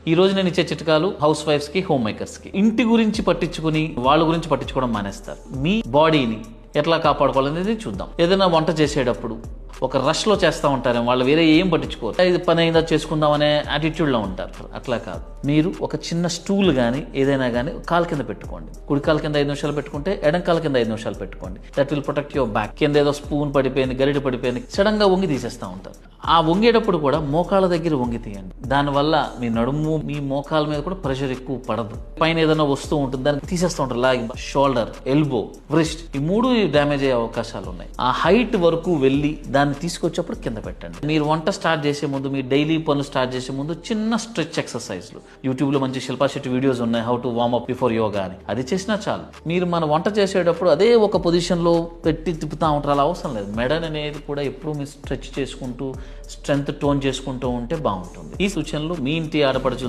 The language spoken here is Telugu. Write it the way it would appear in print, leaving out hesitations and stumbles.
ఈ రోజు నేను ఇచ్చే చిట్కాలు హౌస్ వైఫ్స్ కి, హోమ్ మేకర్స్ కి. ఇంటి గురించి పట్టించుకుని వాళ్ళ గురించి పట్టించుకోవడం మానేస్తారు. మీ బాడీని ఎట్లా కాపాడుకోవాలనేది చూద్దాం. ఏదైనా వంట చేసేటప్పుడు ఒక రష్లో చేస్తూ ఉంటారు, వాళ్ళు వేరే ఏం పట్టించుకోరు. ఇది పని అయిందా చేసుకుందాం అనే యాటిట్యూడ్లో ఉంటారు. అట్లా కాదు, మీరు ఒక చిన్న స్టూల్ కానీ ఏదైనా కానీ కాలు కింద పెట్టుకోండి. కుడి కాలు కింద 5 నిమిషాలు పెట్టుకుంటే ఎడం కాలు కింద 5 నిమిషాలు పెట్టుకోండి. That will protect your back. కింద ఏదో స్పూన్ పడిపోయింది, గరిటె పడిపోయింది, సడన్ గా వంగి తీసేస్తూ ఉంటారు. ఆ వంగేటప్పుడు కూడా మోకాళ్ళ దగ్గర వంగి తీయండి. దానివల్ల మీ నడుము, మీ మోకాల మీద కూడా ప్రెషర్ ఎక్కువ పడదు. పైన ఏదైనా వస్తూ ఉంటుంది, దాన్ని తీసేస్తూ ఉంటారు. లాగి షోల్డర్, ఎల్బో, వ్రిస్ట్, ఈ 3 డ్యామేజ్ అయ్యే అవకాశాలు ఉన్నాయి. ఆ హైట్ వరకు వెళ్ళి దాన్ని తీసుకొచ్చేప్పుడు కింద పెట్టండి. మీరు వంట స్టార్ట్ చేసే ముందు, మీ డైలీ పనులు స్టార్ట్ చేసే ముందు చిన్న స్ట్రెచ్ ఎక్సర్సైజ్లు, యూట్యూబ్ లో మంచి శిల్పా శెట్టి వీడియోస్ ఉన్నాయి, how to warm up before yoga అని. అది చేసినా చాలు. మీరు మన వంట చేసేటప్పుడు అదే ఒక పొజిషన్ లో పెట్టి తిప్పుతా ఉంటారు, అలా అవసరం లేదు. మెడ అనేది కూడా ఎప్పుడు మీరు స్ట్రెచ్ చేసుకుంటూ, స్ట్రెంగ్త్ టోన్ చేసుకుంటూ ఉంటే బాగుంటుంది. ఈ సూచనలు మీ ఇంటి ఆడపడుచు